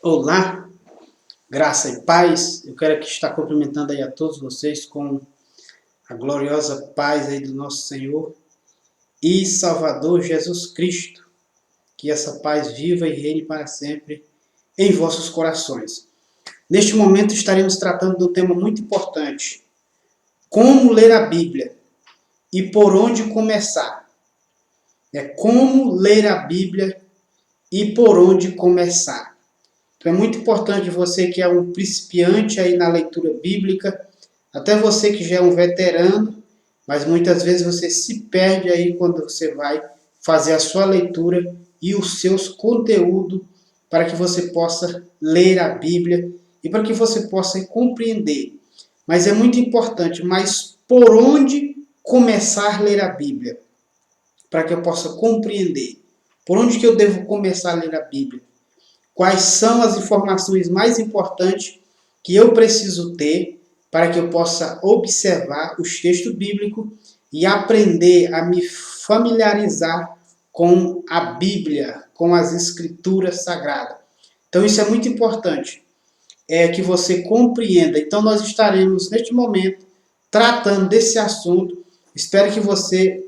Olá, graça e paz. Eu quero aqui estar cumprimentando aí a todos vocês com a gloriosa paz aí do nosso Senhor e Salvador Jesus Cristo. Que essa paz viva e reine para sempre em vossos corações. Neste momento estaremos tratando de um tema muito importante. Como ler a Bíblia e por onde começar. Como ler a Bíblia e por onde começar. Então é muito importante você que é um principiante aí na leitura bíblica, até você que já é um veterano, mas muitas vezes você se perde aí quando você vai fazer a sua leitura e os seus conteúdos para que você possa ler a Bíblia e para que você possa compreender. Mas é muito importante, mas por onde começar a ler a Bíblia? Para que eu possa compreender. Por onde que eu devo começar a ler a Bíblia? Quais são as informações mais importantes que eu preciso ter para que eu possa observar os textos bíblicos e aprender a me familiarizar com a Bíblia, com as Escrituras Sagradas. Então isso é muito importante, que você compreenda. Então nós estaremos neste momento tratando desse assunto. Espero que você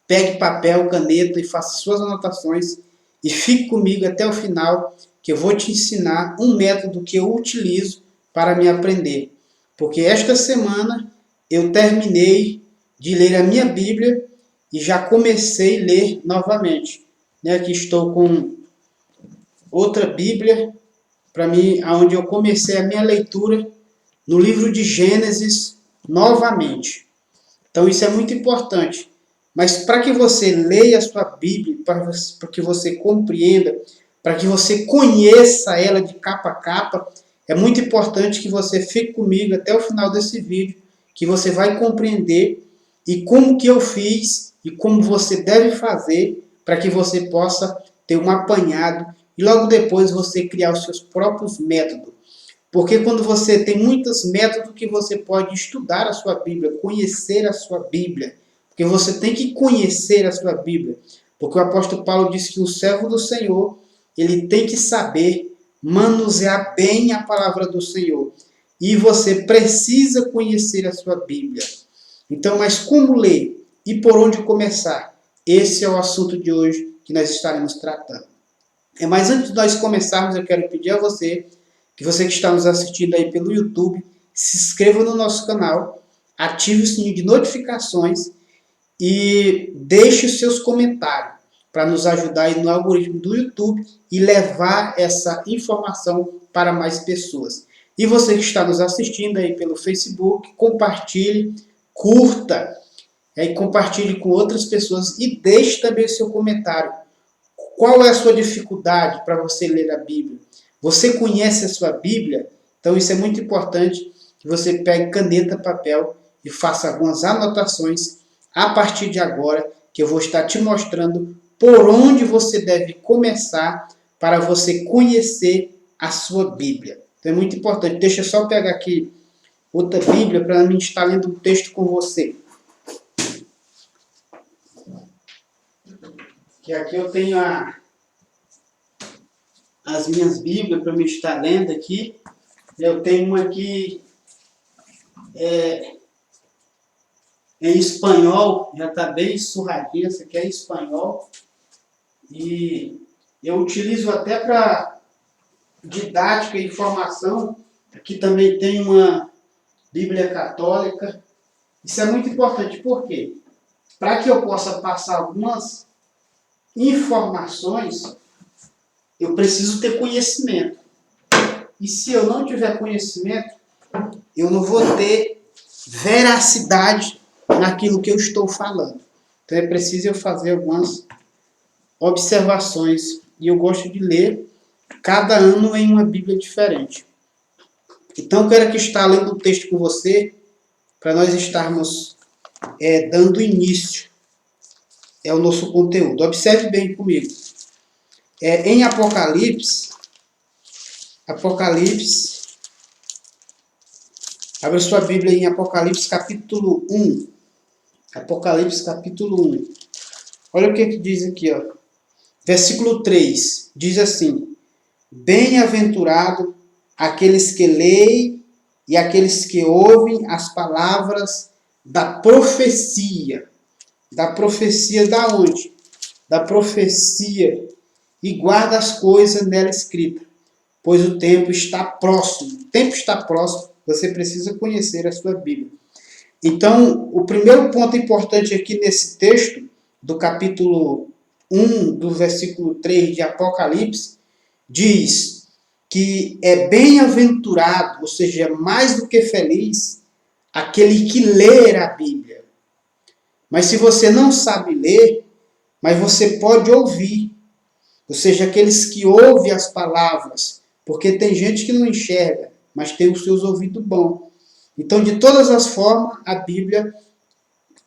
pegue papel, caneta e faça suas anotações e fique comigo até o final, que eu vou te ensinar um método que eu utilizo para me aprender. Porque esta semana eu terminei de ler a minha Bíblia e já comecei a ler novamente. Aqui estou com outra Bíblia para mim, onde eu comecei a minha leitura no livro de Gênesis novamente. Então isso é muito importante. Mas para que você leia a sua Bíblia, para que você compreenda, para que você conheça ela de capa a capa, é muito importante que você fique comigo até o final desse vídeo, que você vai compreender e como que eu fiz e como você deve fazer para que você possa ter um apanhado e logo depois você criar os seus próprios métodos. Porque quando você tem muitos métodos que você pode estudar a sua Bíblia, conhecer a sua Bíblia, porque você tem que conhecer a sua Bíblia. Porque o apóstolo Paulo disse que o servo do Senhor, ele tem que saber manusear bem a palavra do Senhor. E você precisa conhecer a sua Bíblia. Então, mas como ler e por onde começar? Esse é o assunto de hoje que nós estaremos tratando. Mas antes de nós começarmos, eu quero pedir a você que está nos assistindo aí pelo YouTube, se inscreva no nosso canal, ative o sininho de notificações e deixe os seus comentários para nos ajudar aí no algoritmo do YouTube e levar essa informação para mais pessoas. E você que está nos assistindo aí pelo Facebook, compartilhe, curta, e compartilhe com outras pessoas e deixe também o seu comentário. Qual é a sua dificuldade para você ler a Bíblia? Você conhece a sua Bíblia? Então isso é muito importante que você pegue caneta, papel e faça algumas anotações a partir de agora, que eu vou estar te mostrando por onde você deve começar para você conhecer a sua Bíblia. Então é muito importante. Deixa eu só pegar aqui outra Bíblia para mim estar lendo um texto com você. Que aqui eu tenho as minhas Bíblias para me estar lendo aqui. Eu tenho uma aqui em espanhol, já está bem surradinha, essa aqui é em espanhol. E eu utilizo até para didática e informação. Aqui também tem uma Bíblia católica. Isso é muito importante, por quê? Para que eu possa passar algumas informações, eu preciso ter conhecimento. E se eu não tiver conhecimento, eu não vou ter veracidade naquilo que eu estou falando. Então é preciso eu fazer algumas observações. E eu gosto de ler cada ano em uma Bíblia diferente. Então eu quero aqui estar lendo o texto com você, para nós estarmos dando início ao nosso conteúdo. Observe bem comigo. Em Apocalipse, abra sua Bíblia em Apocalipse capítulo 1. Apocalipse capítulo 1. Olha o que diz aqui, ó. Versículo 3. Diz assim: Bem-aventurado aqueles que leem e aqueles que ouvem as palavras da profecia. Da profecia da onde? Da profecia, e guarda as coisas nela escritas, pois o tempo está próximo. O tempo está próximo, você precisa conhecer a sua Bíblia. Então, o primeiro ponto importante aqui nesse texto, do capítulo 1, do versículo 3 de Apocalipse, diz que é bem-aventurado, ou seja, mais do que feliz, aquele que lê a Bíblia. Mas se você não sabe ler, mas você pode ouvir, ou seja, aqueles que ouvem as palavras, porque tem gente que não enxerga, mas tem os seus ouvidos bons. Então, de todas as formas, a Bíblia,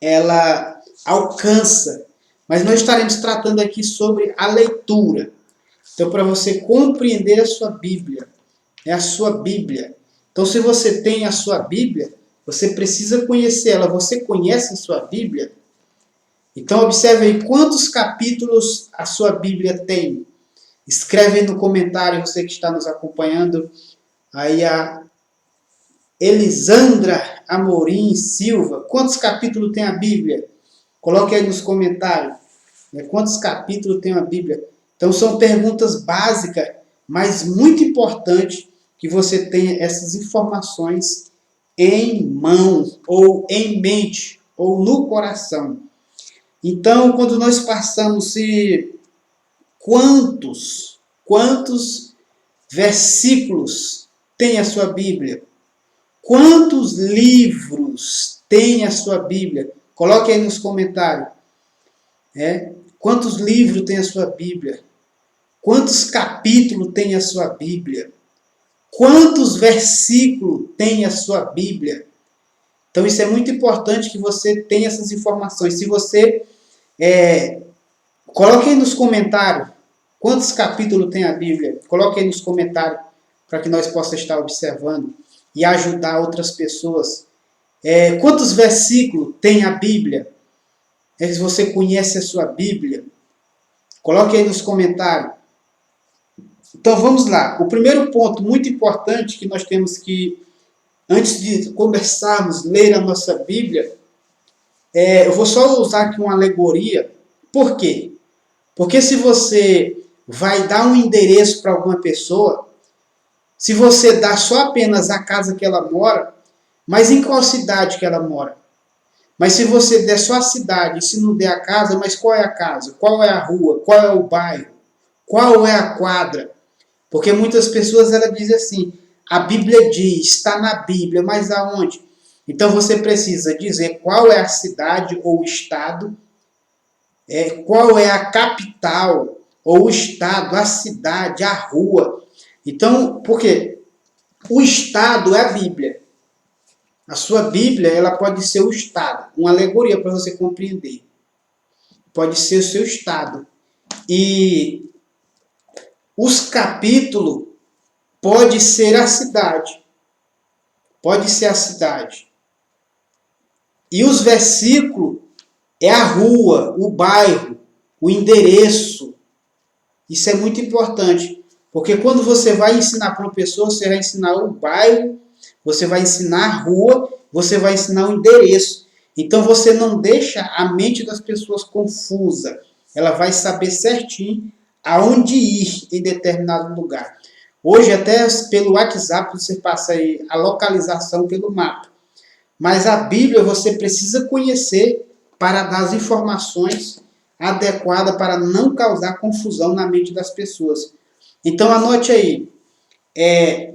ela alcança. Mas nós estaremos tratando aqui sobre a leitura. Então, para você compreender a sua Bíblia, é a sua Bíblia. Então, se você tem a sua Bíblia, você precisa conhecer ela. Você conhece a sua Bíblia? Então, observe aí quantos capítulos a sua Bíblia tem. Escreve aí no comentário, você que está nos acompanhando. Aí a Elisandra Amorim Silva. Quantos capítulos tem a Bíblia? Coloque aí nos comentários. Quantos capítulos tem a Bíblia? Então, são perguntas básicas, mas muito importantes que você tenha essas informações em mão, ou em mente, ou no coração. Então, quando nós passamos, quantos versículos tem a sua Bíblia? Quantos livros tem a sua Bíblia? Coloque aí nos comentários. Quantos livros tem a sua Bíblia? Quantos capítulos tem a sua Bíblia? Quantos versículos tem a sua Bíblia? Então, isso é muito importante que você tenha essas informações. Se você coloque aí nos comentários quantos capítulos tem a Bíblia. Coloque aí nos comentários para que nós possamos estar observando e ajudar outras pessoas. Quantos versículos tem a Bíblia? Se você conhece a sua Bíblia, coloque aí nos comentários. Então vamos lá. O primeiro ponto muito importante que nós temos que, antes de começarmos a ler a nossa Bíblia, eu vou só usar aqui uma alegoria. Por quê? Porque se você vai dar um endereço para alguma pessoa, se você dá só apenas a casa que ela mora, mas em qual cidade que ela mora? Mas se você der só a cidade e se não der a casa, mas qual é a casa? Qual é a rua? Qual é o bairro? Qual é a quadra? Porque muitas pessoas ela dizem assim, a Bíblia diz, está na Bíblia, mas aonde? Então você precisa dizer qual é a cidade ou o estado, qual é a capital ou o estado, a cidade, a rua. Então, por quê? O estado é a Bíblia. A sua Bíblia, ela pode ser o estado, uma alegoria para você compreender. Pode ser o seu estado. E os capítulos pode ser a cidade. Pode ser a cidade. E os versículos é a rua, o bairro, o endereço. Isso é muito importante. Porque quando você vai ensinar para uma pessoa, você vai ensinar o bairro, você vai ensinar a rua, você vai ensinar o endereço. Então você não deixa a mente das pessoas confusa. Ela vai saber certinho aonde ir em determinado lugar. Hoje até pelo WhatsApp você passa aí a localização pelo mapa. Mas a Bíblia você precisa conhecer para dar as informações adequadas para não causar confusão na mente das pessoas. Então anote aí.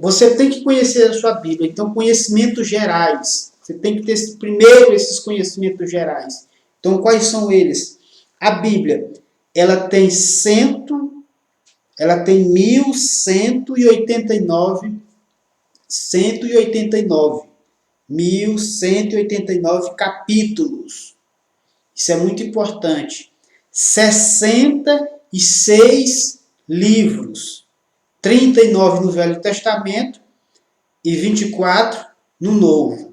Você tem que conhecer a sua Bíblia. Então, conhecimentos gerais. Você tem que ter primeiro esses conhecimentos gerais. Então, quais são eles? A Bíblia, ela tem 1189 capítulos. Isso é muito importante. 66 livros. 39 no Velho Testamento e 24 no Novo.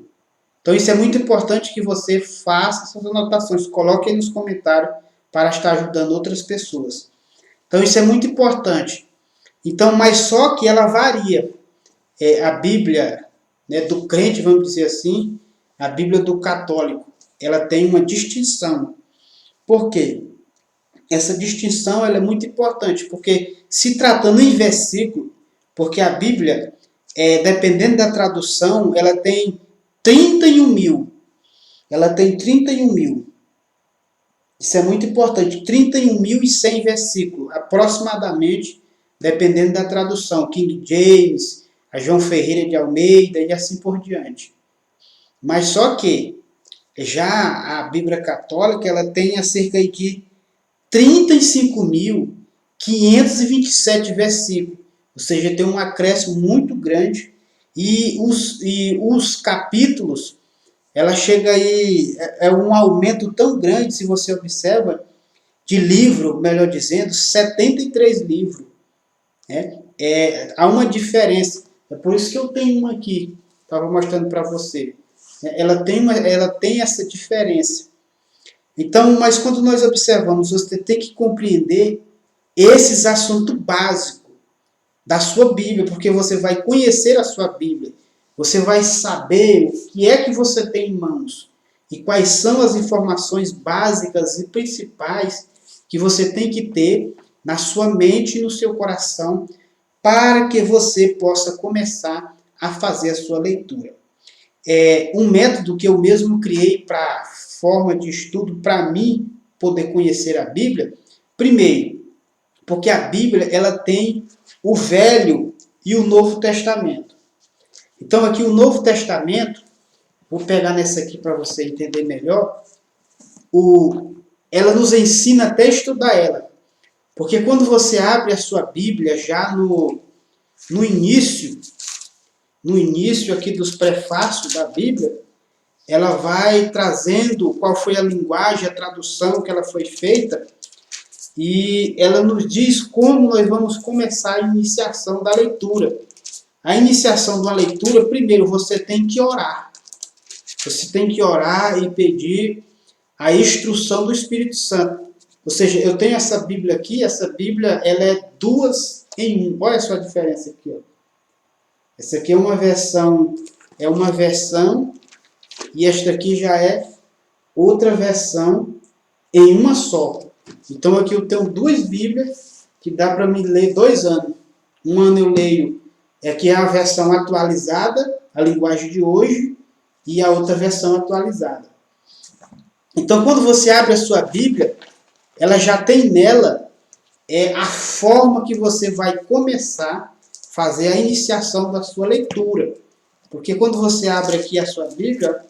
Então isso é muito importante que você faça essas anotações. Coloque aí nos comentários para estar ajudando outras pessoas. Então isso é muito importante. Então, mas só que ela varia. A Bíblia, né, do crente, vamos dizer assim, a Bíblia do católico, ela tem uma distinção. Por quê? Essa distinção ela é muito importante, porque se tratando em versículo, porque a Bíblia, dependendo da tradução, ela tem 31 mil. Ela tem 31 mil. Isso é muito importante. 31.100 versículos, aproximadamente, dependendo da tradução. King James, a João Ferreira de Almeida e assim por diante. Mas só que já a Bíblia Católica ela tem cerca de 35.527 versículos. Ou seja, tem um acréscimo muito grande. E os capítulos, ela chega aí, um aumento tão grande, se você observa, de livro, melhor dizendo, 73 livros. Há uma diferença. É por isso que eu tenho uma aqui, estava mostrando para você. Ela tem essa diferença. Então, mas quando nós observamos, você tem que compreender esses assuntos básicos da sua Bíblia, porque você vai conhecer a sua Bíblia. Você vai saber o que é que você tem em mãos e quais são as informações básicas e principais que você tem que ter na sua mente e no seu coração para que você possa começar a fazer a sua leitura. Um método que eu mesmo criei para forma de estudo para mim poder conhecer a Bíblia, primeiro, porque a Bíblia ela tem o Velho e o Novo Testamento. Então aqui o Novo Testamento, vou pegar nessa aqui para você entender melhor, ela nos ensina até a estudar ela. Porque quando você abre a sua Bíblia já no início aqui dos prefácios da Bíblia, ela vai trazendo qual foi a linguagem, a tradução que ela foi feita, e ela nos diz como nós vamos começar a iniciação da leitura. A iniciação de uma leitura, primeiro você tem que orar. Você tem que orar e pedir a instrução do Espírito Santo. Ou seja, eu tenho essa Bíblia aqui, essa Bíblia ela é 2 em 1. Olha só a diferença aqui. Ó. Essa aqui é uma versão, e esta aqui já é outra versão em uma só. Então aqui eu tenho 2 Bíblias que dá para me ler 2 anos. Um ano eu leio, que é a versão atualizada, a linguagem de hoje, e a outra versão atualizada. Então quando você abre a sua Bíblia, ela já tem nela a forma que você vai começar a fazer a iniciação da sua leitura. Porque quando você abre aqui a sua Bíblia,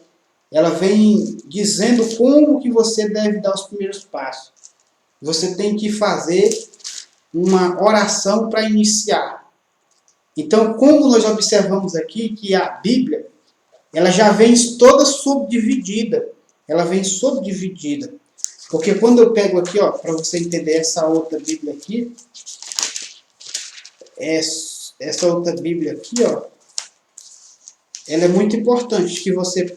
ela vem dizendo como que você deve dar os primeiros passos. Você tem que fazer uma oração para iniciar. Então, como nós observamos aqui que a Bíblia, ela já vem toda subdividida. Ela vem subdividida. Porque quando eu pego aqui, ó, para você entender essa outra Bíblia aqui, essa outra Bíblia aqui, ó, ela é muito importante, que você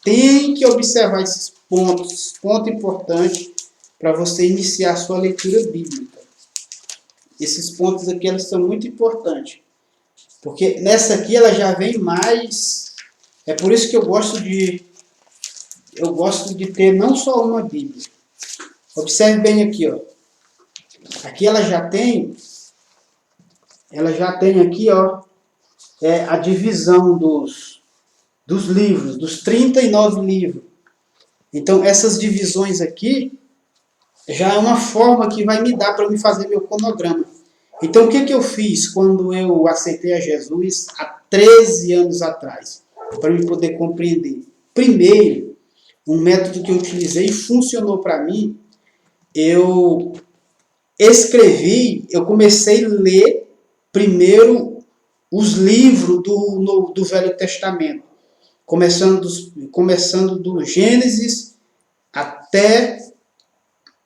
tem que observar esses ponto importante para você iniciar a sua leitura bíblica. Esses pontos aqui eles são muito importantes, porque nessa aqui ela já vem mais. É por isso que eu gosto de ter não só uma Bíblia. Observe bem aqui, ó. Aqui ela já tem aqui, ó, a divisão dos livros, dos 39 livros. Então essas divisões aqui já é uma forma que vai me dar para me fazer meu cronograma. Então o que eu fiz quando eu aceitei a Jesus há 13 anos atrás? Para eu poder compreender. Primeiro, um método que eu utilizei e funcionou para mim, eu comecei a ler primeiro os livros do Velho Testamento, começando do Gênesis até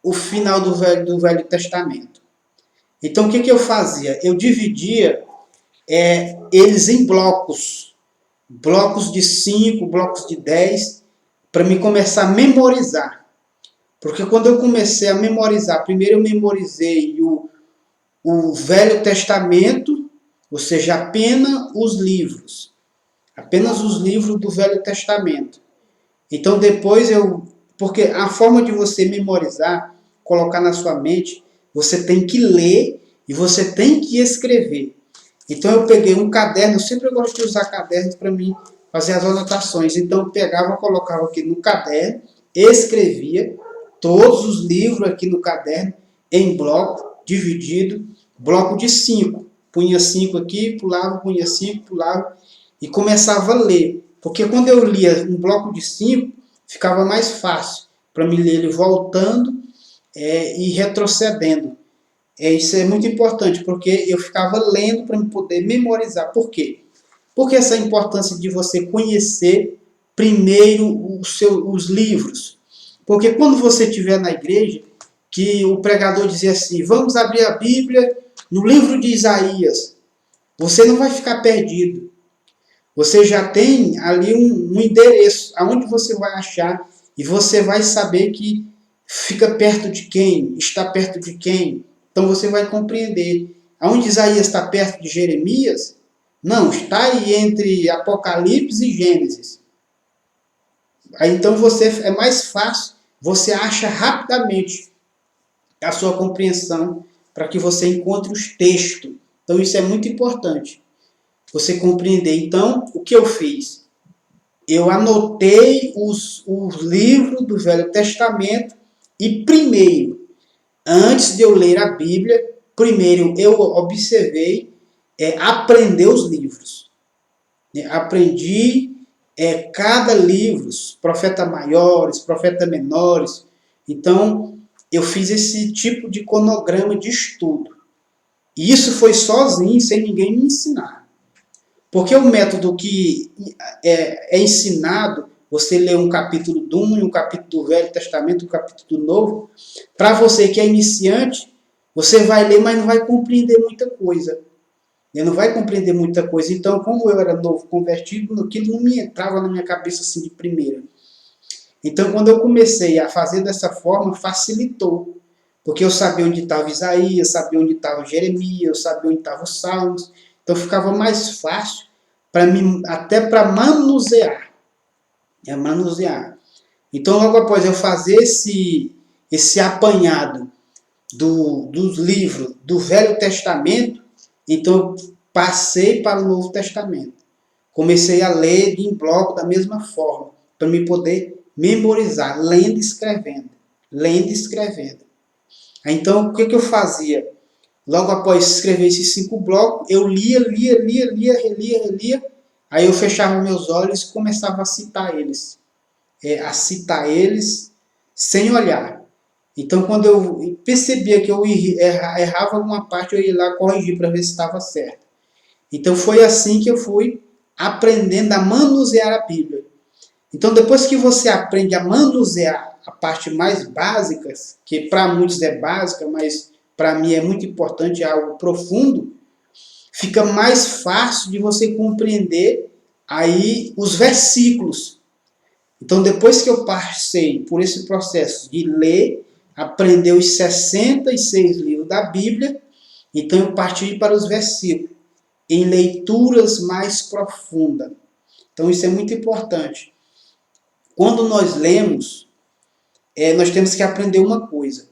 o final do Velho Testamento. Então o que eu fazia? Eu dividia eles em blocos de 5, blocos de 10, para me começar a memorizar. Porque quando eu comecei a memorizar, primeiro eu memorizei o Velho Testamento, ou seja, apenas os livros do Velho Testamento. Então depois porque a forma de você memorizar, colocar na sua mente, você tem que ler e você tem que escrever. Então eu peguei um caderno, eu sempre gosto de usar cadernos para mim fazer as anotações. Então eu pegava, colocava aqui no caderno, escrevia todos os livros aqui no caderno em bloco, dividido, bloco de 5. Punha 5 aqui, pulava, punha 5, pulava e começava a ler. Porque quando eu lia um bloco de 5, ficava mais fácil para me ler ele voltando e retrocedendo. Isso é muito importante, porque eu ficava lendo para poder memorizar. Por quê? Porque essa importância de você conhecer primeiro os livros. Porque quando você estiver na igreja, que o pregador dizia assim, vamos abrir a Bíblia no livro de Isaías, você não vai ficar perdido. Você já tem ali um endereço, aonde você vai achar, e você vai saber que fica perto de quem, está perto de quem. Então você vai compreender. Aonde Isaías está perto de Jeremias? Não, está aí entre Apocalipse e Gênesis. Aí então é mais fácil, você acha rapidamente a sua compreensão para que você encontre os textos. Então isso é muito importante, você compreender. Então, o que eu fiz? Eu anotei os livros do Velho Testamento e primeiro, antes de eu ler a Bíblia, primeiro eu observei, aprender os livros. Aprendi cada livro, profetas maiores, profetas menores. Então, eu fiz esse tipo de cronograma de estudo. E isso foi sozinho, sem ninguém me ensinar. Porque o método que é ensinado, você lê um capítulo do 1 e um capítulo do Velho Testamento, um capítulo do Novo, para você que é iniciante, você vai ler, mas não vai compreender muita coisa. Não vai compreender muita coisa. Então, como eu era novo convertido, aquilo não me entrava na minha cabeça assim de primeira. Então, quando eu comecei a fazer dessa forma, facilitou. Porque eu sabia onde estava Isaías, sabia onde estava Jeremias, eu sabia onde estavam os Salmos. Então, ficava mais fácil para mim, até para manusear. Manusear. Então, logo após eu fazer esse apanhado dos livros do Velho Testamento, então eu passei para o Novo Testamento. Comecei a ler em bloco da mesma forma, para me poder memorizar, lendo e escrevendo. Lendo e escrevendo. Então, o que eu fazia? Logo após escrever esses 5 blocos, eu lia, relia. Aí eu fechava meus olhos e começava a citar eles. A citar eles sem olhar. Então, quando eu percebia que eu errava alguma parte, eu ia lá corrigir para ver se estava certo. Então, foi assim que eu fui aprendendo a manusear a Bíblia. Então, depois que você aprende a manusear a parte mais básica, que para muitos é básica, mas para mim é muito importante, é algo profundo, fica mais fácil de você compreender aí os versículos. Então, depois que eu passei por esse processo de ler, aprender os 66 livros da Bíblia, então eu parti para os versículos, em leituras mais profundas. Então, isso é muito importante. Quando nós lemos, nós temos que aprender uma coisa.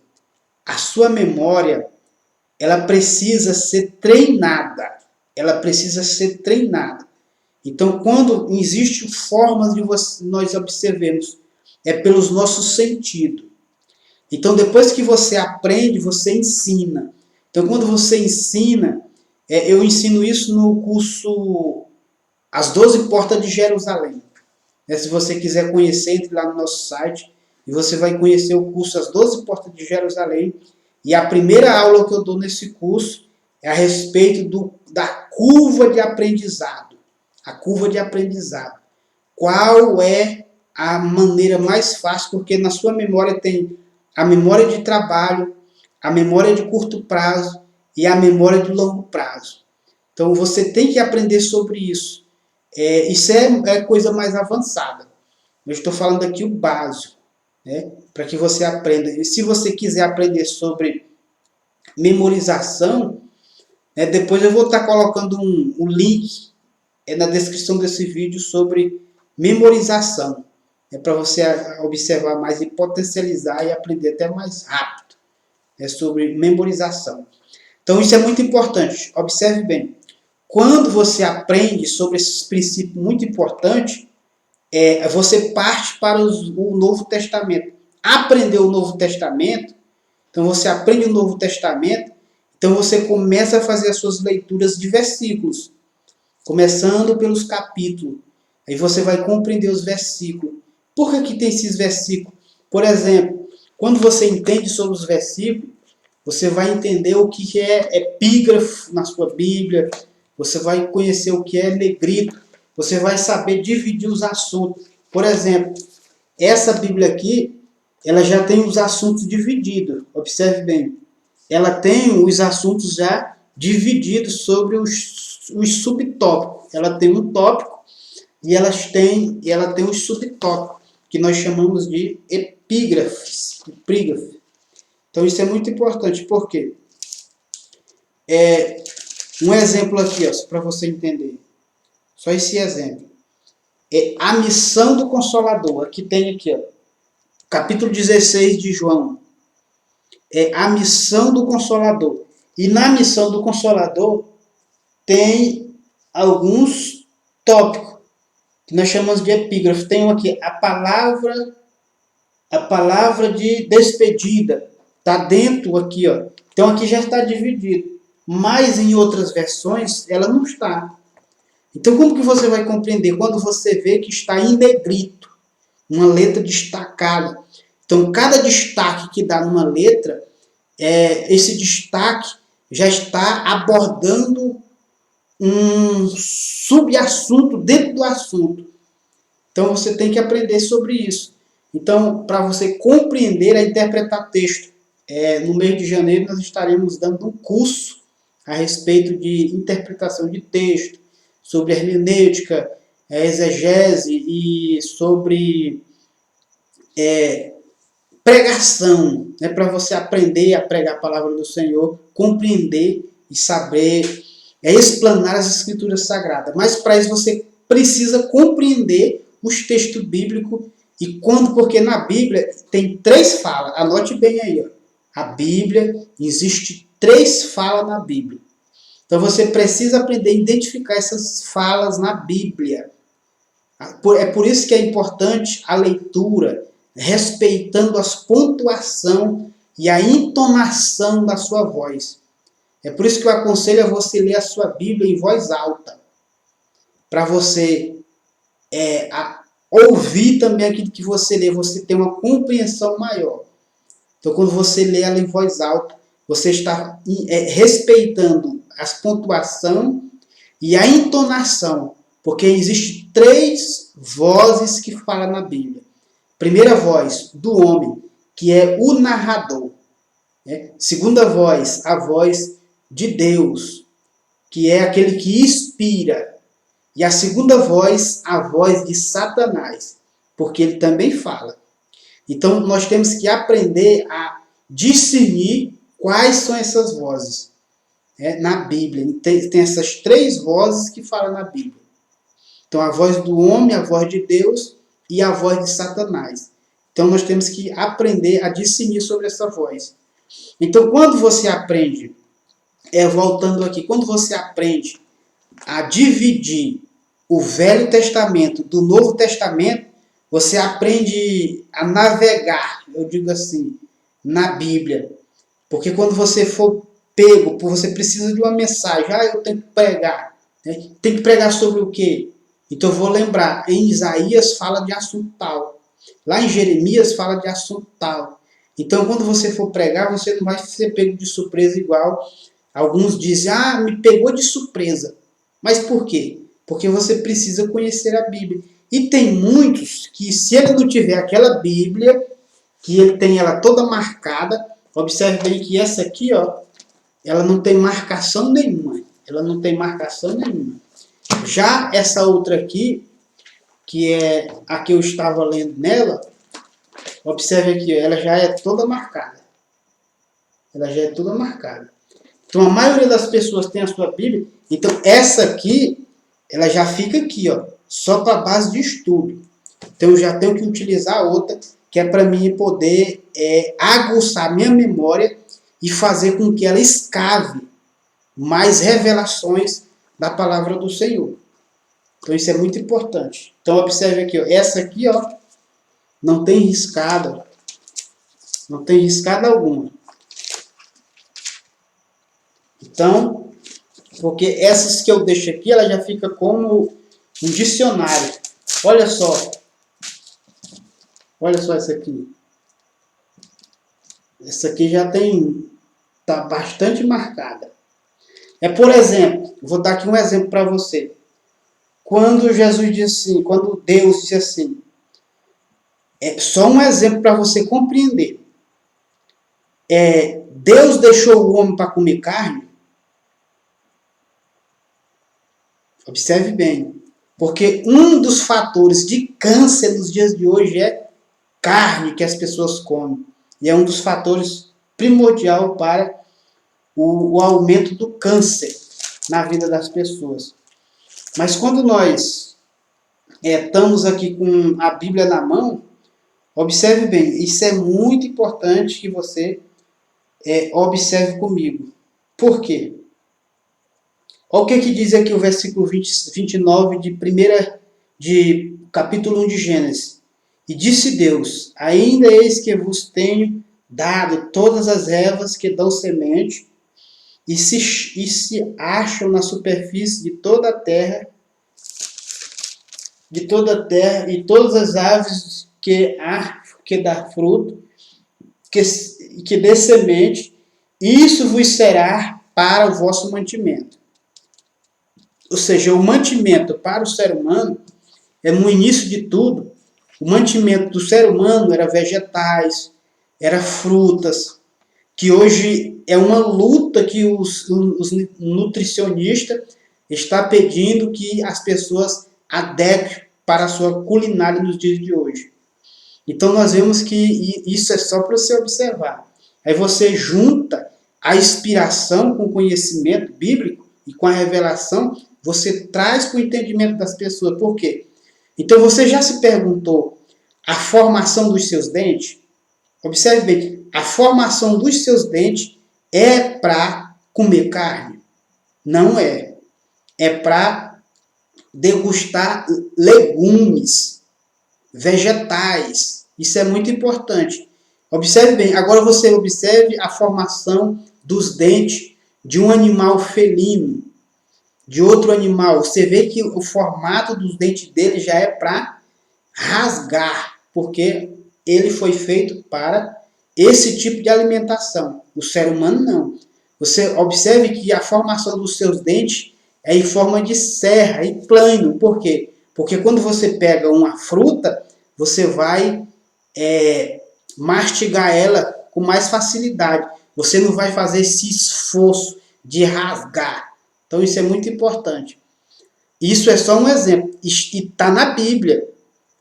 A sua memória, ela precisa ser treinada. Ela precisa ser treinada. Então, quando existem formas de nós observemos, é pelos nossos sentidos. Então, depois que você aprende, você ensina. Então, quando você ensina, eu ensino isso no curso As 12 Portas de Jerusalém. Se você quiser conhecer, entre lá no nosso site e você vai conhecer o curso As 12 Portas de Jerusalém. E a primeira aula que eu dou nesse curso é a respeito da curva de aprendizado. A curva de aprendizado. Qual é a maneira mais fácil? Porque na sua memória tem a memória de trabalho, a memória de curto prazo e a memória de longo prazo. Então você tem que aprender sobre isso. Isso é coisa mais avançada. Eu estou falando aqui o básico, né? Para que você aprenda. E se você quiser aprender sobre memorização, né? Depois eu vou estar colocando um link na descrição desse vídeo sobre memorização. É para você observar mais e potencializar e aprender até mais rápido. É sobre memorização. Então isso é muito importante. Observe bem. Quando você aprende sobre esses princípios muito importantes, você parte para o Novo Testamento. Aprender o Novo Testamento, então você aprende o Novo Testamento, então você começa a fazer as suas leituras de versículos, começando pelos capítulos. Aí você vai compreender os versículos. Por que tem esses versículos? Por exemplo, quando você entende sobre os versículos, você vai entender o que é epígrafo na sua Bíblia, você vai conhecer o que é negrito, você vai saber dividir os assuntos. Por exemplo, essa Bíblia aqui, ela já tem os assuntos divididos. Observe bem. Ela tem os assuntos já divididos sobre os subtópicos. Ela tem um tópico e ela tem os subtópicos, que nós chamamos de epígrafes. Então isso é muito importante. Por quê? Um exemplo aqui, para você entender. Só esse exemplo. É a missão do Consolador. Aqui tem aqui, capítulo 16 de João. É a missão do Consolador. E na missão do Consolador tem alguns tópicos que nós chamamos de epígrafe. Tem um aqui, a palavra de despedida. Está dentro aqui, Então aqui já está dividido. Mas em outras versões ela não está. Então como que você vai compreender? Quando você vê que está em negrito, uma letra destacada. Então cada destaque que dá numa letra, esse destaque já está abordando um subassunto dentro do assunto. Então você tem que aprender sobre isso. Então, para você compreender a interpretar texto, no mês de janeiro nós estaremos dando um curso a respeito de interpretação de texto, sobre hermenêutica, exegese e sobre pregação, né, para você aprender a pregar a palavra do Senhor, compreender e saber explanar as escrituras sagradas. Mas para isso você precisa compreender os textos bíblicos porque na Bíblia tem 3 falas. Anote bem aí, A Bíblia, existe 3 falas na Bíblia. Então você precisa aprender a identificar essas falas na Bíblia. É por isso que é importante a leitura, respeitando as pontuação e a entonação da sua voz. É por isso que eu aconselho a você ler a sua Bíblia em voz alta, para você ouvir também aquilo que você lê, você tem uma compreensão maior. Então quando você lê ela em voz alta, você está respeitando as pontuação e a entonação, porque existem 3 vozes que falam na Bíblia. Primeira voz do homem, que é o narrador. Segunda voz, a voz de Deus, que é aquele que inspira. E a segunda voz, a voz de Satanás, porque ele também fala. Então nós temos que aprender a discernir quais são essas vozes na Bíblia. Tem essas 3 vozes que falam na Bíblia. Então a voz do homem, a voz de Deus e a voz de Satanás. Então nós temos que aprender a discernir sobre essa voz. Então quando você aprende, voltando aqui, quando você aprende a dividir o Velho Testamento do Novo Testamento, você aprende a navegar, eu digo assim, na Bíblia. Porque quando você for pego, você precisa de uma mensagem, eu tenho que pregar. Tem que pregar sobre o quê? Então eu vou lembrar, em Isaías fala de assunto tal. Lá em Jeremias fala de assunto tal. Então quando você for pregar, você não vai ser pego de surpresa igual. Alguns dizem, me pegou de surpresa. Mas por quê? Porque você precisa conhecer a Bíblia. E tem muitos que, se ele não tiver aquela Bíblia, que ele tem ela toda marcada, observe bem que essa aqui, ela não tem marcação nenhuma. Ela não tem marcação nenhuma. Já essa outra aqui, que é a que eu estava lendo nela, observe aqui, ela já é toda marcada. ela já é toda marcada. Então a maioria das pessoas tem a sua Bíblia, então essa aqui, ela já fica aqui, ó, só para base de estudo. Então eu já tenho que utilizar outra, que é para mim poder aguçar minha memória e fazer com que ela escave mais revelações da palavra do Senhor. Então isso é muito importante. Então observe aqui, ó, essa aqui, ó, não tem riscada, não tem riscada alguma. Então, porque essas que eu deixo aqui, ela já fica como um dicionário. Olha só essa aqui. Essa aqui já está bastante marcada. Por exemplo, vou dar aqui um exemplo para você. Quando Jesus disse assim, quando Deus disse assim, é só um exemplo para você compreender. Deus deixou o homem para comer carne? Observe bem. Porque um dos fatores de câncer nos dias de hoje é carne que as pessoas comem. E é um dos fatores primordial para o aumento do câncer na vida das pessoas. Mas quando nós estamos aqui com a Bíblia na mão, observe bem, isso é muito importante que você observe comigo. Por quê? Olha o que diz aqui o versículo 29 de capítulo 1 de Gênesis. E disse Deus, ainda eis que vos tenho dado todas as ervas que dão semente, e se acham na superfície de toda a terra, e todas as aves que dá fruto, que dê semente, isso vos será para o vosso mantimento. Ou seja, o mantimento para o ser humano, no início de tudo, o mantimento do ser humano era vegetais, era frutas, que hoje é uma luta que os nutricionistas estão pedindo que as pessoas adequem para a sua culinária nos dias de hoje. Então nós vemos que isso é só para você observar. Aí você junta a inspiração com o conhecimento bíblico e com a revelação, você traz para o entendimento das pessoas. Por quê? Então você já se perguntou a formação dos seus dentes? Observe bem, a formação dos seus dentes é para comer carne? Não é. É para degustar legumes, vegetais. Isso é muito importante. Observe bem, agora você observe a formação dos dentes de um animal felino, de outro animal. Você vê que o formato dos dentes dele já é para rasgar, porque ele foi feito para esse tipo de alimentação. O ser humano não. Você observe que a formação dos seus dentes é em forma de serra e plano. Por quê? Porque quando você pega uma fruta, você vai mastigar ela com mais facilidade. Você não vai fazer esse esforço de rasgar. Então isso é muito importante. Isso é só um exemplo. E está na Bíblia.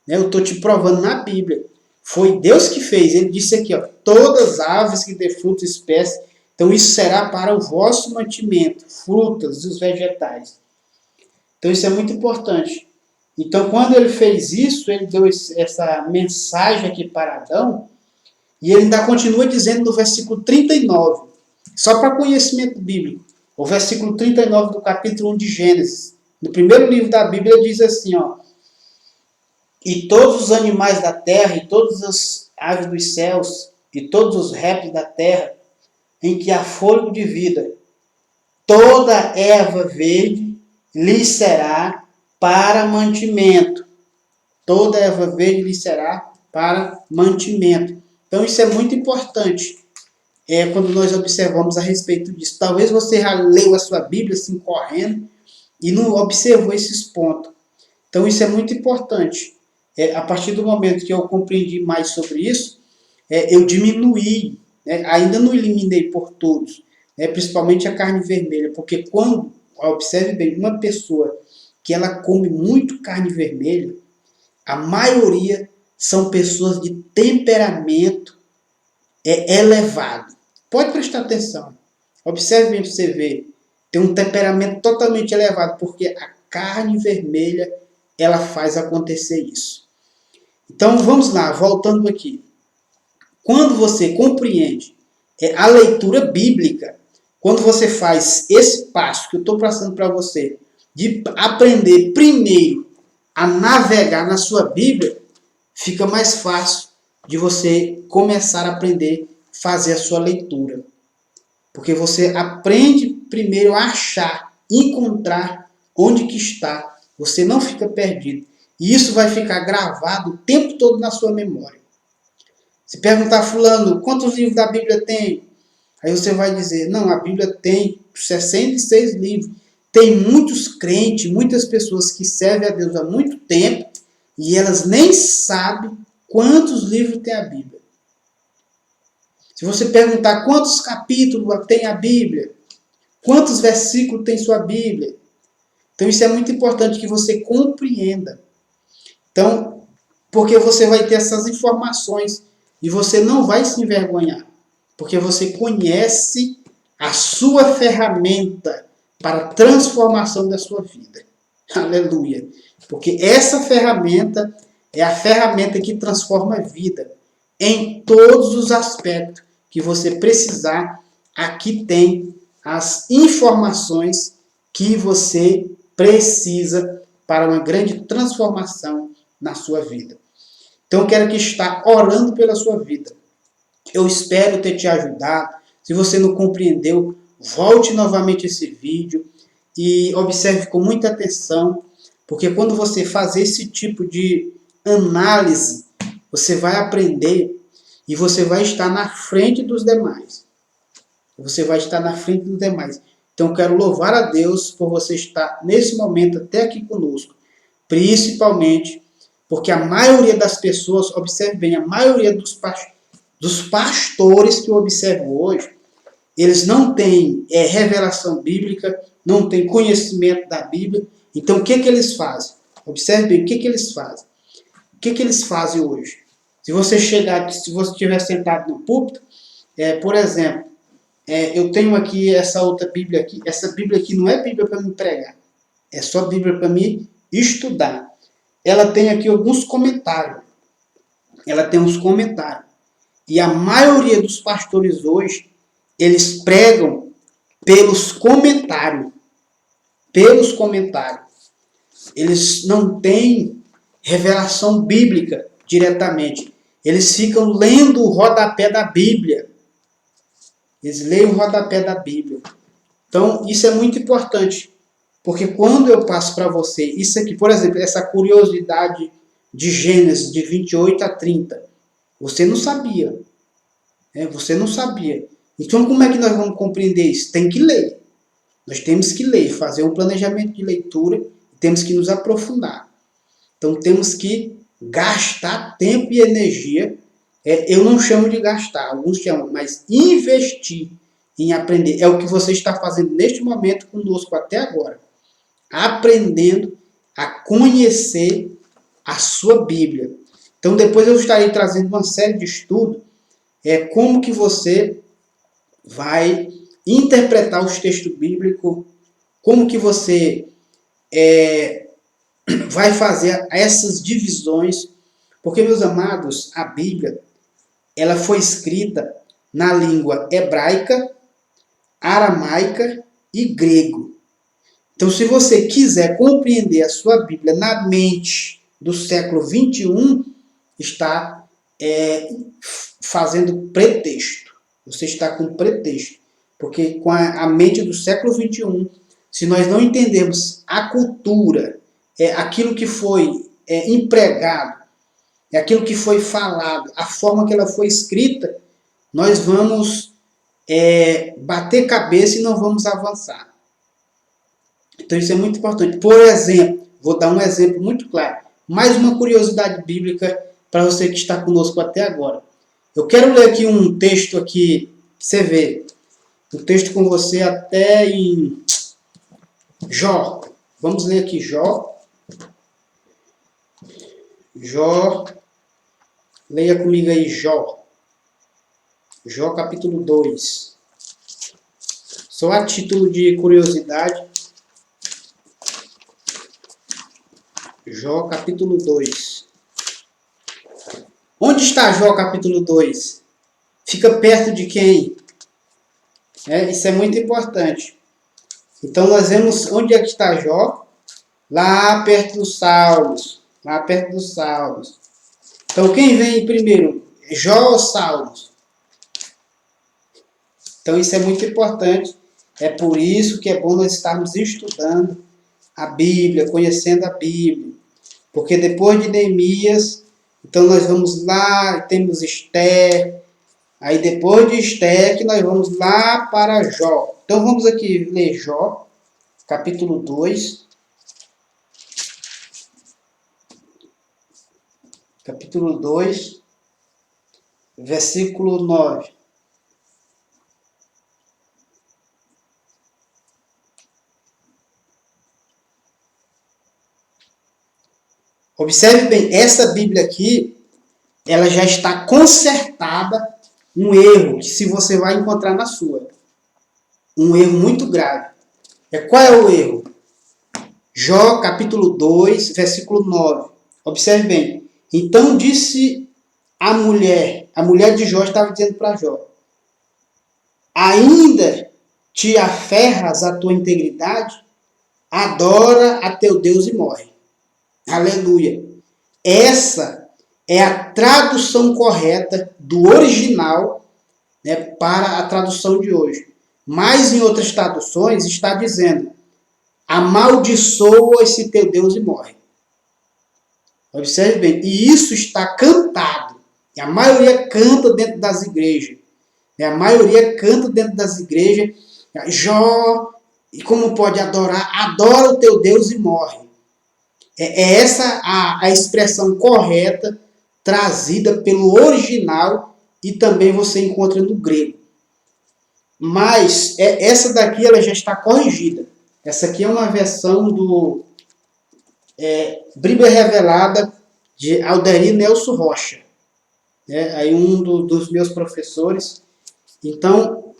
Eu estou te provando na Bíblia. Foi Deus que fez. Ele disse aqui, ó, todas as aves que dê frutos e espécies, então isso será para o vosso mantimento, frutas e os vegetais. Então isso é muito importante. Então quando ele fez isso, ele deu essa mensagem aqui para Adão, e ele ainda continua dizendo no versículo 39, só para conhecimento bíblico, o versículo 39 do capítulo 1 de Gênesis. No primeiro livro da Bíblia diz assim, ó, e todos os animais da terra, e todas as aves dos céus, e todos os répteis da terra, em que há fôlego de vida, toda erva verde lhe será para mantimento. Toda erva verde lhe será para mantimento. Então isso é muito importante. Quando nós observamos a respeito disso. Talvez você já leu a sua Bíblia assim correndo e não observou esses pontos. Então isso é muito importante. A partir do momento que eu compreendi mais sobre isso, eu diminuí, ainda não eliminei por todos, principalmente a carne vermelha, porque quando, observe bem, uma pessoa que ela come muito carne vermelha, a maioria são pessoas de temperamento elevado. Pode prestar atenção. Observe bem para você ver. Tem um temperamento totalmente elevado, porque a carne vermelha, ela faz acontecer isso. Então, vamos lá, voltando aqui. Quando você compreende a leitura bíblica, quando você faz esse passo que eu estou passando para você, de aprender primeiro a navegar na sua Bíblia, fica mais fácil de você começar a aprender a fazer a sua leitura. Porque você aprende primeiro a achar, encontrar onde que está. Você não fica perdido. E isso vai ficar gravado o tempo todo na sua memória. Se perguntar a fulano, quantos livros da Bíblia tem? Aí você vai dizer, não, a Bíblia tem 66 livros. Tem muitos crentes, muitas pessoas que servem a Deus há muito tempo e elas nem sabem quantos livros tem a Bíblia. Se você perguntar quantos capítulos tem a Bíblia, quantos versículos tem sua Bíblia, então isso é muito importante que você compreenda. Então, porque você vai ter essas informações e você não vai se envergonhar, porque você conhece a sua ferramenta para a transformação da sua vida. Aleluia. Porque essa ferramenta é a ferramenta que transforma a vida em todos os aspectos que você precisar. Aqui tem as informações que você precisa para uma grande transformação na sua vida. Então eu quero que estar orando pela sua vida. Eu espero ter te ajudado. Se você não compreendeu, volte novamente esse vídeo e observe com muita atenção, porque quando você faz esse tipo de análise, você vai aprender e você vai estar na frente dos demais. Você vai estar na frente dos demais. Então eu quero louvar a Deus por você estar nesse momento até aqui conosco. Principalmente porque a maioria das pessoas, observe bem, a maioria dos pastores que eu observo hoje, eles não têm revelação bíblica, não têm conhecimento da Bíblia. Então o que eles fazem? Observe bem o que eles fazem. O que eles fazem hoje? Se você estiver sentado no púlpito, por exemplo, eu tenho aqui essa outra Bíblia aqui. Essa Bíblia aqui não é Bíblia para me pregar. É só Bíblia para me estudar. Ela tem aqui alguns comentários. Ela tem uns comentários. E a maioria dos pastores hoje, eles pregam pelos comentários. Pelos comentários. Eles não têm revelação bíblica diretamente. Eles ficam lendo o rodapé da Bíblia. Eles leem o rodapé da Bíblia. Então, isso é muito importante. Porque quando eu passo para você, isso aqui, por exemplo, essa curiosidade de Gênesis, de 28 a 30, você não sabia. Você não sabia. Então, como é que nós vamos compreender isso? Tem que ler. Nós temos que ler, fazer um planejamento de leitura, temos que nos aprofundar. Então, temos que gastar tempo e energia. Eu não chamo de gastar, alguns chamam, mas investir em aprender. É o que você está fazendo neste momento conosco até agora. Aprendendo a conhecer a sua Bíblia. Então, depois eu estarei trazendo uma série de estudos, como que você vai interpretar os textos bíblicos, como que você vai fazer essas divisões, porque, meus amados, a Bíblia, ela foi escrita na língua hebraica, aramaica e grego. Então, se você quiser compreender a sua Bíblia na mente do século 21, está fazendo pretexto. Você está com pretexto. Porque com a mente do século 21, se nós não entendermos a cultura, aquilo que foi empregado, aquilo que foi falado, a forma que ela foi escrita, nós vamos bater cabeça e não vamos avançar. Então isso é muito importante. Por exemplo, vou dar um exemplo muito claro. Mais uma curiosidade bíblica para você que está conosco até agora. Eu quero ler aqui um texto aqui, você vê. Um texto com você até em Jó. Vamos ler aqui Jó. Jó. Leia comigo aí Jó. Jó capítulo 2. Só a título de curiosidade. Jó capítulo 2. Onde está Jó capítulo 2? Fica perto de quem? Isso é muito importante. Então nós vemos onde é que está Jó? Lá perto dos Salmos. Lá perto dos Salmos. Então quem vem primeiro? Jó ou Salmos? Então isso é muito importante. É por isso que é bom nós estarmos estudando a Bíblia, conhecendo a Bíblia. Porque depois de Neemias, então nós vamos lá, temos Esther. Aí depois de Esther que nós vamos lá para Jó. Então vamos aqui ler Jó, capítulo 2. Capítulo 2, versículo 9. Observe bem, essa Bíblia aqui, ela já está consertada um erro que se você vai encontrar na sua. Um erro muito grave. Qual é o erro? Jó, capítulo 2, versículo 9. Observe bem. Então disse a mulher de Jó estava dizendo para Jó: ainda te aferras à tua integridade? Adora a teu Deus e morre. Aleluia. Essa é a tradução correta do original, né, para a tradução de hoje. Mas em outras traduções está dizendo: amaldiçoa esse teu Deus e morre. Observe bem. E isso está cantado. E a maioria canta dentro das igrejas. A maioria canta dentro das igrejas. Jó, e como pode adorar? Adora o teu Deus e morre. É essa a expressão correta trazida pelo original e também você encontra no grego. Mas essa daqui ela já está corrigida. Essa aqui é uma versão do Bíblia Revelada de Alderi Nelson Rocha. Aí dos meus professores. Então,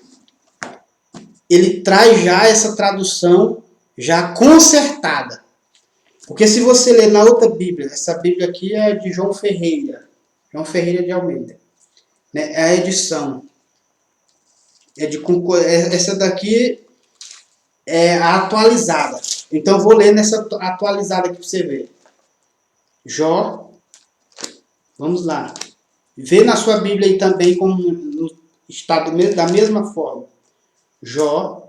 ele traz já essa tradução já consertada. Porque se você ler na outra Bíblia, essa Bíblia aqui é de João Ferreira de Almeida. É a edição. Essa daqui é a atualizada. Então eu vou ler nessa atualizada aqui para você ver. Jó. Vamos lá. Vê na sua Bíblia aí também como está da mesma forma. Jó.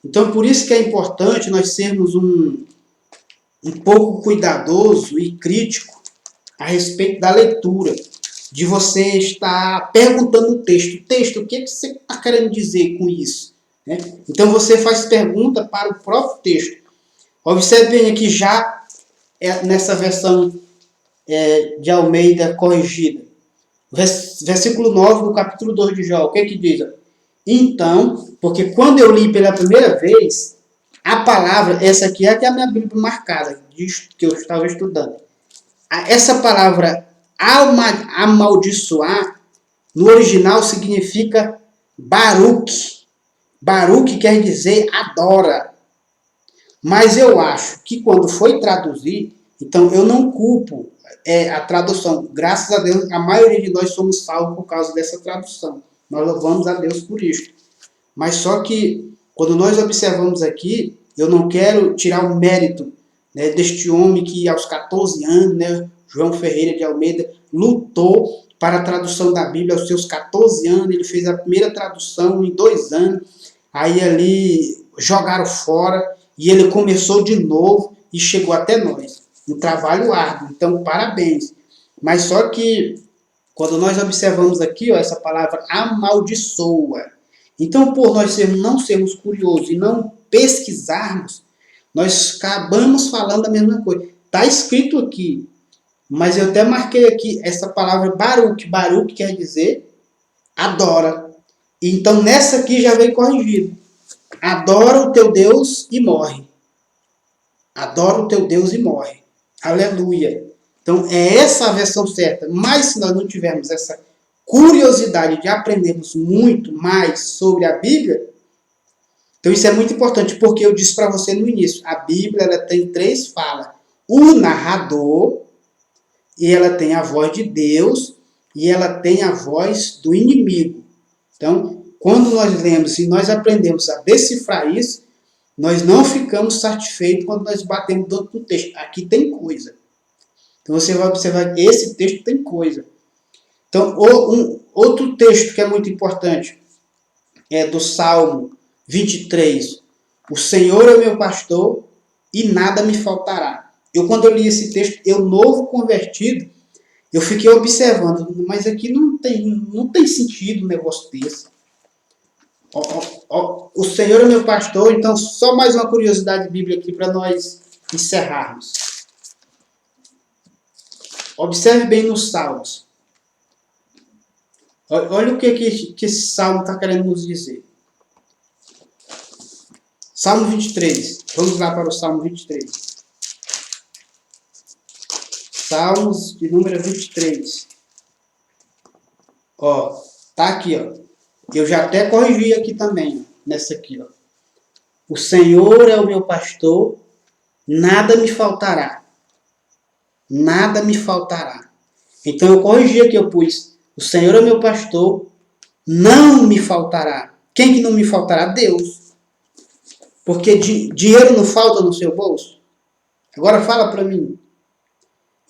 Então, por isso que é importante nós sermos um pouco cuidadoso e crítico a respeito da leitura. De você estar perguntando o texto, o que você está querendo dizer com isso? Então, você faz pergunta para o próprio texto. Observe bem aqui já nessa versão de Almeida corrigida. Versículo 9 do capítulo 2 de Jó. O que diz? Então, porque quando eu li pela primeira vez, a palavra, essa aqui é a minha Bíblia marcada, que eu estava estudando. Essa palavra amaldiçoar, no original significa Baruch. Baruch quer dizer adora. Mas eu acho que quando foi traduzir, então eu não culpo a tradução. Graças a Deus, a maioria de nós somos salvos por causa dessa tradução. Nós louvamos a Deus por isso. Mas só que, quando nós observamos aqui, eu não quero tirar o mérito, né, deste homem que aos 14 anos, né, João Ferreira de Almeida, lutou para a tradução da Bíblia aos seus 14 anos. Ele fez a primeira tradução em 2 anos. Aí ali jogaram fora e ele começou de novo e chegou até nós. Um trabalho árduo. Então, parabéns. Mas só que quando nós observamos aqui, essa palavra amaldiçoa. Então, por nós não sermos curiosos e não pesquisarmos, nós acabamos falando a mesma coisa. Está escrito aqui, mas eu até marquei aqui essa palavra Baruch. Baruch quer dizer adora. Então, nessa aqui já veio corrigido. Adora o teu Deus e morre. Adora o teu Deus e morre. Aleluia. Então, é essa a versão certa. Mas se nós não tivermos essa curiosidade de aprendermos muito mais sobre a Bíblia, então isso é muito importante, porque eu disse para você no início, a Bíblia ela tem 3 falas. O narrador, e ela tem a voz de Deus, e ela tem a voz do inimigo. Então, quando nós lemos e nós aprendemos a decifrar isso, nós não ficamos satisfeitos quando nós batemos dentro do texto. Aqui tem coisa. Então você vai observar que esse texto tem coisa. Então, outro texto que é muito importante é do Salmo 23. O Senhor é o meu pastor e nada me faltará. Quando eu li esse texto, eu novo convertido, eu fiquei observando, mas aqui não tem sentido um negócio desse. O Senhor é meu pastor, então só mais uma curiosidade bíblica aqui para nós encerrarmos. Observe bem nos Salmos. Olha o que esse Salmo está querendo nos dizer. Salmo 23. Vamos lá para o Salmo 23. Salmos de número 23. Tá aqui, Eu já até corrigi aqui também, nessa aqui, O Senhor é o meu pastor, nada me faltará. Nada me faltará. Então eu corrigi aqui, eu pus, o Senhor é meu pastor, não me faltará. Quem que não me faltará? Deus. Porque dinheiro não falta no seu bolso? Agora fala para mim.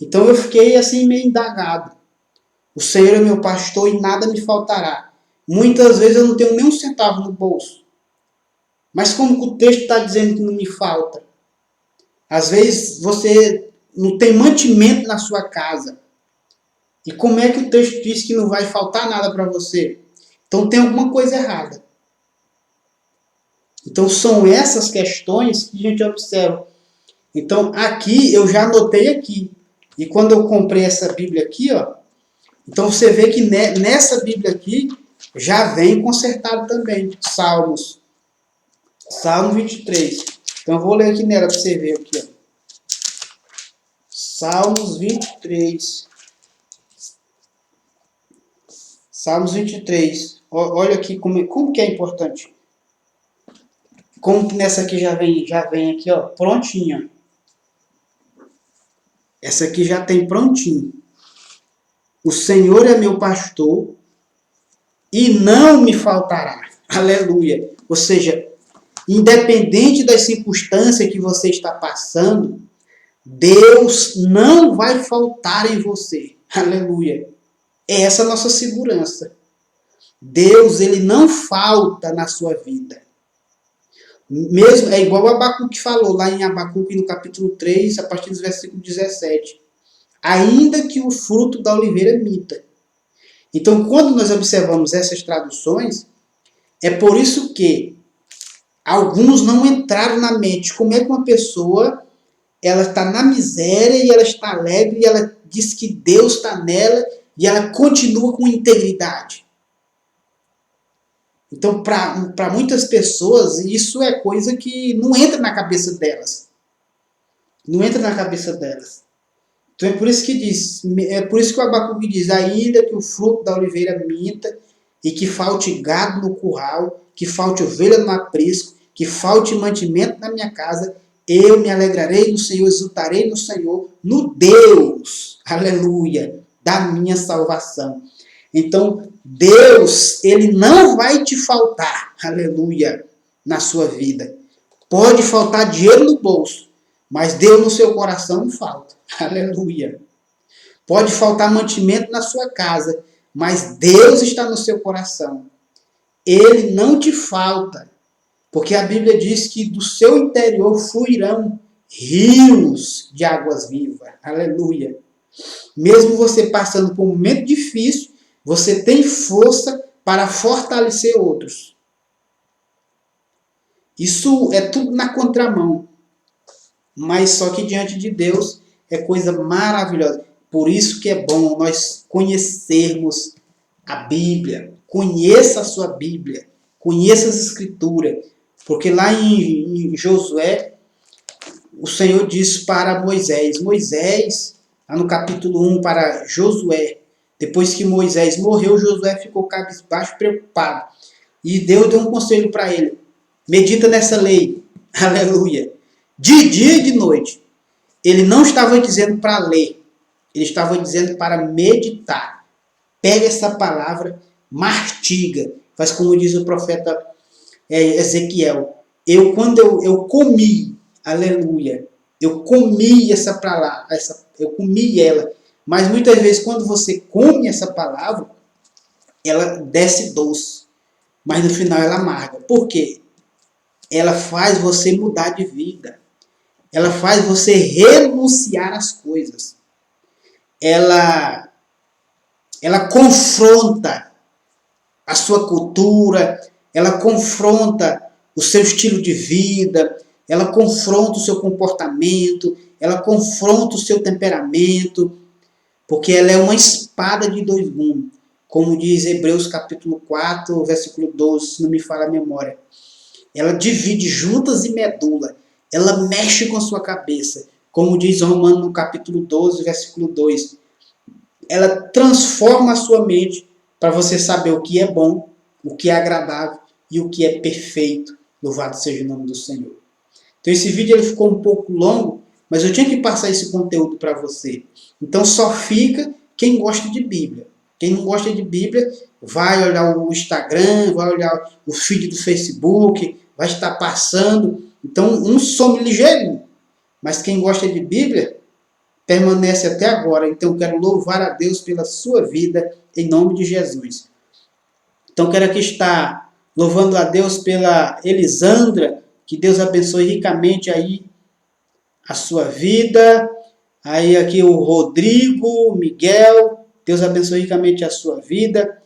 Então eu fiquei assim meio indagado. O Senhor é meu pastor e nada me faltará. Muitas vezes eu não tenho nem um centavo no bolso. Mas como que o texto está dizendo que não me falta? Às vezes você não tem mantimento na sua casa. E como é que o texto diz que não vai faltar nada para você? Então tem alguma coisa errada. Então são essas questões que a gente observa. Então aqui eu já anotei aqui. E quando eu comprei essa Bíblia aqui, então você vê que nessa Bíblia aqui já vem consertado também. Salmos. Salmo 23. Então eu vou ler aqui nela para você ver aqui, Salmos 23. Salmos 23. Olha aqui como que é importante. Como que nessa aqui já vem aqui, prontinha. Essa aqui já tem prontinho. O Senhor é meu pastor e não me faltará. Aleluia. Ou seja, independente das circunstâncias que você está passando, Deus não vai faltar em você. Aleluia. É essa a nossa segurança. Deus, ele não falta na sua vida. Mesmo, é igual o Abacuque falou lá em Abacuque no capítulo 3, a partir do versículo 17. Ainda que o fruto da oliveira minta. Então, quando nós observamos essas traduções, é por isso que alguns não entraram na mente. Como é que uma pessoa ela está na miséria e ela está alegre e ela diz que Deus está nela e ela continua com integridade? Então, para muitas pessoas, isso é coisa que não entra na cabeça delas. Não entra na cabeça delas. Então é por isso que o Abacuque diz, ainda que o fruto da oliveira minta, e que falte gado no curral, que falte ovelha no aprisco, que falte mantimento na minha casa, eu me alegrarei no Senhor, exultarei no Senhor, no Deus, aleluia, da minha salvação. Então, Deus, ele não vai te faltar, aleluia, na sua vida. Pode faltar dinheiro no bolso, mas Deus no seu coração não falta, aleluia. Pode faltar mantimento na sua casa, mas Deus está no seu coração. Ele não te falta, porque a Bíblia diz que do seu interior fluirão rios de águas vivas, aleluia. Mesmo você passando por um momento difícil, você tem força para fortalecer outros. Isso é tudo na contramão. Mas só que diante de Deus é coisa maravilhosa. Por isso que é bom nós conhecermos a Bíblia. Conheça a sua Bíblia. Conheça as Escrituras. Porque lá em Josué, o Senhor diz para Moisés. Moisés, lá no capítulo 1 para Josué. Depois que Moisés morreu, Josué ficou cabisbaixo, preocupado. E Deus deu um conselho para ele. Medita nessa lei. Aleluia. De dia e de noite. Ele não estava dizendo para ler. Ele estava dizendo para meditar. Pega essa palavra, mastiga. Faz como diz o profeta Ezequiel. Quando eu comi, aleluia, eu comi essa palavra, eu comi ela. Mas muitas vezes quando você come essa palavra, ela desce doce. Mas no final ela amarga. Por quê? Ela faz você mudar de vida. Ela faz você renunciar às coisas. Ela confronta a sua cultura, ela confronta o seu estilo de vida, ela confronta o seu comportamento, ela confronta o seu temperamento, porque ela é uma espada de dois gumes, como diz Hebreus capítulo 4, versículo 12, se não me falha a memória. Ela divide juntas e medula, ela mexe com a sua cabeça, como diz Romanos no capítulo 12, versículo 2. Ela transforma a sua mente para você saber o que é bom, o que é agradável e o que é perfeito. Louvado seja o nome do Senhor. Então esse vídeo ele ficou um pouco longo, mas eu tinha que passar esse conteúdo para você. Então só fica quem gosta de Bíblia. Quem não gosta de Bíblia vai olhar o Instagram, vai olhar o feed do Facebook, vai estar passando. Então um some ligeirinho. Mas quem gosta de Bíblia permanece até agora. Então eu quero louvar a Deus pela sua vida, em nome de Jesus. Então quero aqui estar louvando a Deus pela Elisandra, que Deus abençoe ricamente aí a sua vida. Aí aqui o Rodrigo, Miguel, Deus abençoe ricamente a sua vida.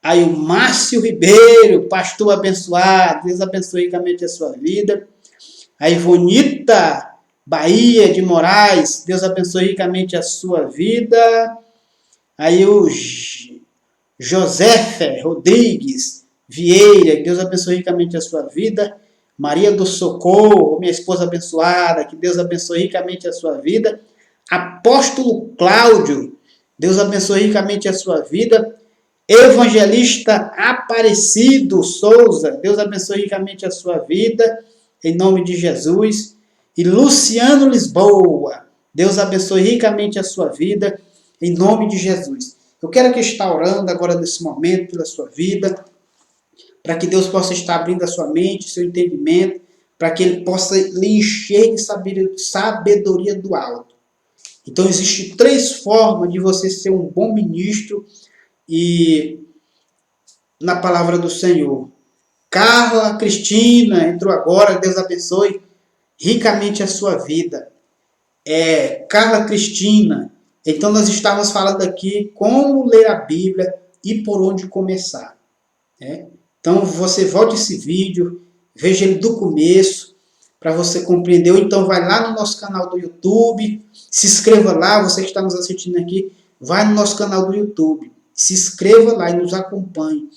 Aí o Márcio Ribeiro, pastor abençoado, Deus abençoe ricamente a sua vida. A Ivonita Bahia de Moraes, Deus abençoe ricamente a sua vida. Aí o José Rodrigues Vieira, Deus abençoe ricamente a sua vida. Maria do Socorro, minha esposa abençoada, que Deus abençoe ricamente a sua vida. Apóstolo Cláudio, Deus abençoe ricamente a sua vida. Evangelista Aparecido Souza, Deus abençoe ricamente a sua vida, em nome de Jesus. E Luciano Lisboa, Deus abençoe ricamente a sua vida, em nome de Jesus. Eu quero que estar orando agora nesse momento pela sua vida, para que Deus possa estar abrindo a sua mente, seu entendimento, para que Ele possa lhe encher de sabedoria do alto. Então, existem 3 formas de você ser um bom ministro e na palavra do Senhor. Carla Cristina entrou agora, Deus abençoe ricamente a sua vida. Carla Cristina, então nós estávamos falando aqui como ler a Bíblia e por onde começar. Então você volte esse vídeo, veja ele do começo, para você compreender. Ou então vai lá no nosso canal do YouTube, se inscreva lá, você que está nos assistindo aqui, vai no nosso canal do YouTube, se inscreva lá e nos acompanhe.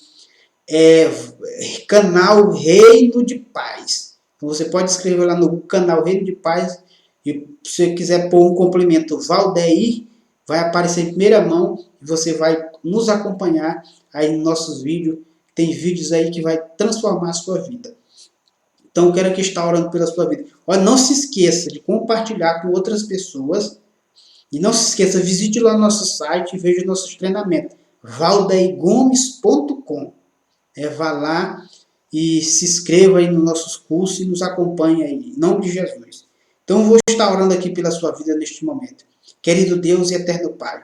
Canal Reino de Paz. Então você pode escrever lá no canal Reino de Paz, e se você quiser pôr um complemento Valdeir, vai aparecer em primeira mão e você vai nos acompanhar aí nos nossos vídeos. Tem vídeos aí que vai transformar a sua vida. Então eu quero aqui estar orando pela sua vida. Olha, não se esqueça de compartilhar com outras pessoas. E não se esqueça, visite lá no nosso site e veja nossos treinamentos. valdeirgomes.com. Vá lá e se inscreva aí nos nossos cursos e nos acompanhe aí, em nome de Jesus. Então eu vou estar orando aqui pela sua vida neste momento. Querido Deus e eterno Pai,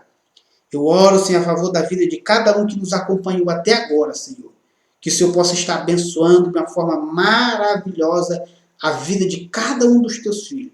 eu oro, Senhor, a favor da vida de cada um que nos acompanhou até agora, Senhor. Que o Senhor possa estar abençoando de uma forma maravilhosa a vida de cada um dos teus filhos.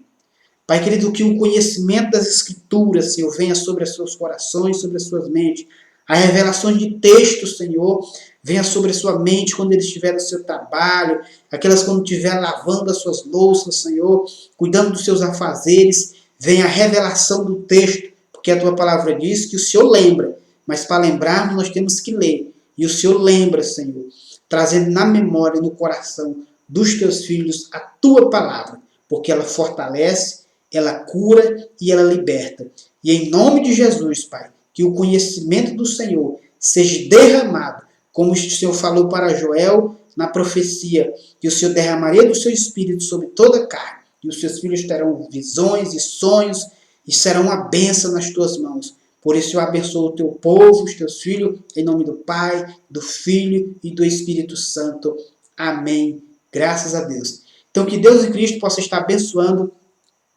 Pai querido, que o conhecimento das Escrituras, Senhor, venha sobre os seus corações, sobre as suas mentes. A revelação de textos, Senhor, venha sobre a sua mente quando ele estiver no seu trabalho, aquelas quando estiver lavando as suas louças, Senhor, cuidando dos seus afazeres, venha a revelação do texto, porque a tua palavra diz que o Senhor lembra, mas para lembrarmos nós temos que ler. E o Senhor lembra, Senhor, trazendo na memória, no coração dos teus filhos a tua palavra, porque ela fortalece, ela cura e ela liberta. E em nome de Jesus, Pai, que o conhecimento do Senhor seja derramado, como o Senhor falou para Joel na profecia, que o Senhor derramaria do seu Espírito sobre toda a carne, e os seus filhos terão visões e sonhos, e serão uma bênção nas tuas mãos. Por isso eu abençoo o teu povo, os teus filhos, em nome do Pai, do Filho e do Espírito Santo. Amém. Graças a Deus. Então que Deus e Cristo possa estar abençoando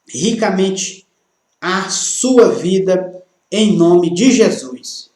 ricamente a sua vida, em nome de Jesus.